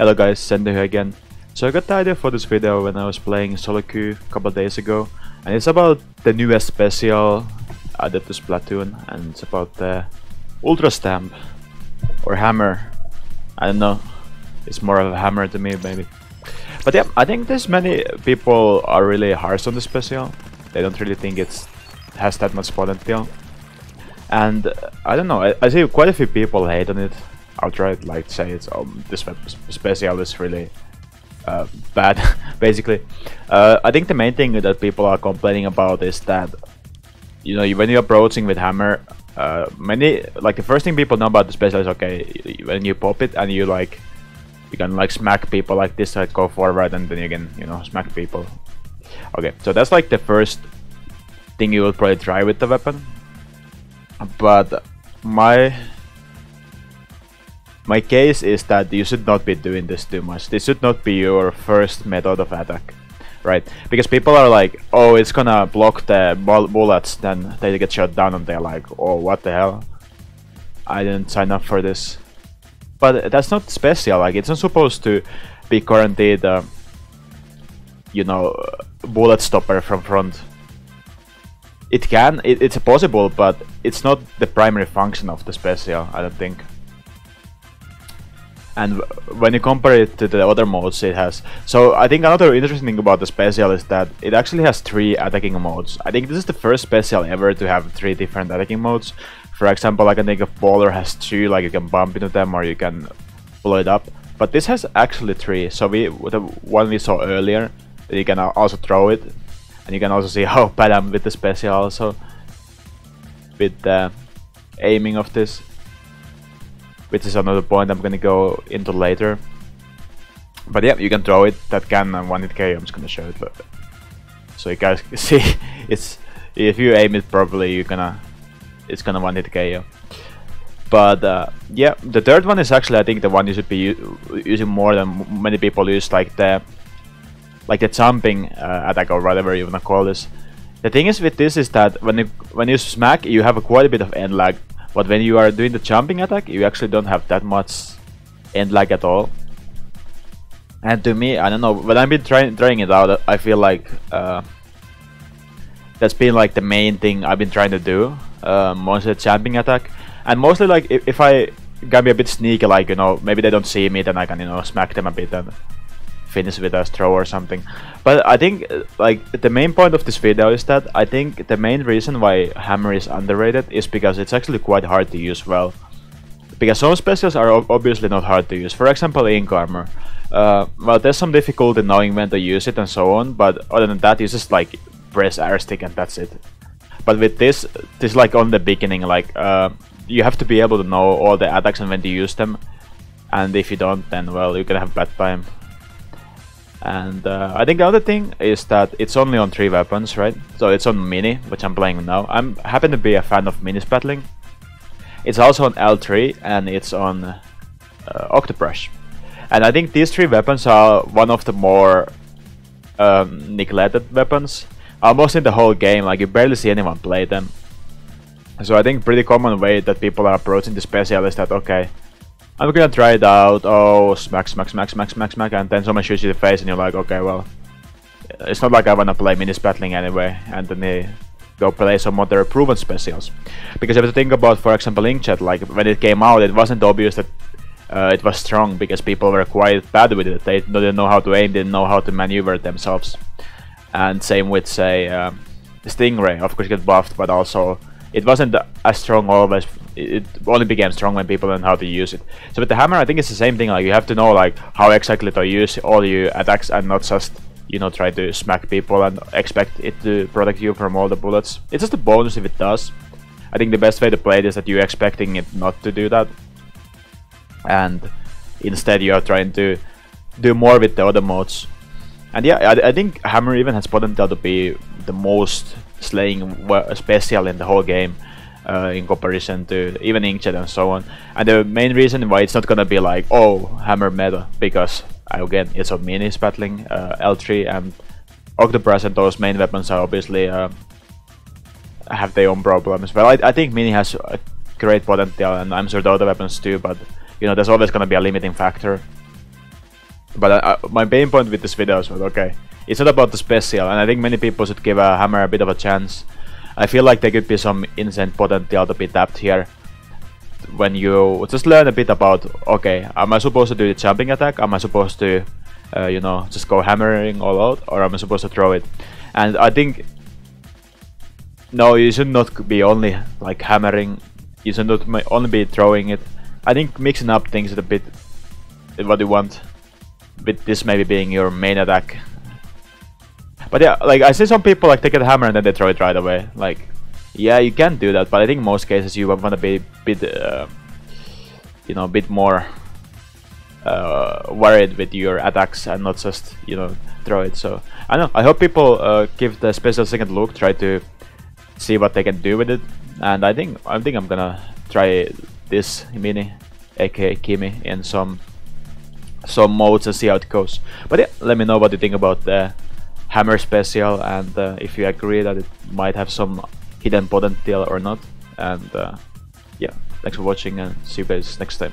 Hello guys, Sendou here again. So I got the idea for this video when I was playing solo queue a couple of days ago, and it's about the newest special added to Splatoon, and it's about the Ultra Stamp or Hammer. I don't know, it's more of a hammer to me maybe. But yeah, I think there's many people are really harsh on the special. They don't really think it has that much potential. And I don't know, I see quite a few people hate on it. I'll try to like say it's this special is really bad, basically. I think the main thing that people are complaining about is that, you know, when you're approaching with hammer, the first thing people know about the special is, okay, when you pop it and you can like smack people like this, like go forward and then you can, you know, smack people. Okay, so that's like the first thing you will probably try with the weapon. But my case is that you should not be doing this too much. This should not be your first method of attack, right? Because people are like, oh, it's gonna block the bullets, then they get shot down and they're like, oh, what the hell? I didn't sign up for this. But that's not special, like it's not supposed to be guaranteed, you know, bullet stopper from front. It can, it's possible, but it's not the primary function of the special, I don't think. And when you compare it to the other modes it has. So I think another interesting thing about the special is that it actually has 3 attacking modes. I think this is the first special ever to have 3 different attacking modes. For example, I can think of Bowler has 2, like you can bump into them or you can blow it up. But this has actually 3. So the one we saw earlier, you can also throw it. And you can also see how bad I'm with the special also. With the aiming of this. Which is another point I'm gonna go into later. But yeah, you can throw it, that can one hit KO. I'm just gonna show it, but so you guys see, it's if you aim it properly, it's gonna one hit KO. But yeah, the third one is actually I think the one you should be using more than many people use, like the jumping attack or whatever you wanna call this. The thing is with this is that when you smack, you have quite a bit of end lag. But when you are doing the jumping attack, you actually don't have that much end lag at all. And to me, I don't know, when I've been trying it out, I feel like that's been like the main thing I've been trying to do, mostly the jumping attack. And mostly like if I can be a bit sneaky, like, you know, maybe they don't see me, then I can, you know, smack them a bit and finish with a throw or something. But I think like the main point of this video is that I think the main reason why hammer is underrated is because it's actually quite hard to use well. Because some specials are obviously not hard to use. For example, ink armor. Well, there's some difficulty knowing when to use it and so on, but other than that you just like press R stick and that's it. But with this like on the beginning, like you have to be able to know all the attacks and when to use them. And if you don't, then well, you can have bad time. And I think the other thing is that it's only on 3 weapons, right? So it's on mini, which I'm playing now. I'm happen to be a fan of mini battling. It's also on L3 and it's on Octobrush. And I think these 3 weapons are one of the more neglected weapons. Almost in the whole game, like you barely see anyone play them. So I think pretty common way that people are approaching the special is that, okay, I'm gonna try it out, oh, smack, smack, smack, smack, smack, smack, and then someone shoots you in the face and you're like, okay, well, it's not like I wanna play mini battling anyway, and then they go play some other proven specials. Because if you think about, for example, Inkjet, like when it came out, it wasn't obvious that it was strong because people were quite bad with it. They didn't know how to aim, didn't know how to maneuver themselves. And same with, say, Stingray, of course get buffed, but also it wasn't as strong always. It only became strong when people learn how to use it. So with the hammer, I think it's the same thing. Like you have to know like how exactly to use all your attacks and not just, you know, try to smack people and expect it to protect you from all the bullets. It's just a bonus if it does. I think the best way to play it is that you're expecting it not to do that, and instead you are trying to do more with the other modes. And yeah, I think hammer even has potential to be the most slaying special in the whole game. In comparison to even Inkjet and so on. And the main reason why it's not gonna be like, oh, hammer meta, because again it's on mini battling, L3 and Octobrush, and those main weapons are obviously have their own problems. But I think mini has a great potential, and I'm sure the other weapons too, but you know, there's always gonna be a limiting factor. But my main point with this video is, okay, it's not about the special, and I think many people should give a hammer a bit of a chance. I feel like there could be some insane potential to be tapped here. When you just learn a bit about, okay, am I supposed to do the jumping attack? Am I supposed to, you know, just go hammering all out? Or am I supposed to throw it? And I think, no, you should not be only like hammering. You should not only be throwing it. I think mixing up things a bit is what you want. With this maybe being your main attack. But yeah, like I see some people like take a hammer and then they throw it right away. Like, yeah, you can do that, but I think in most cases you want to be a bit, you know, a bit more worried with your attacks and not just, you know, throw it. So I don't know. I hope people give the special second look, try to see what they can do with it, and I think I'm gonna try this mini, aka Kimi, in some modes and see how it goes. But yeah, let me know what you think about the hammer special, and if you agree that it might have some hidden potential or not. And yeah, thanks for watching, and see you guys next time.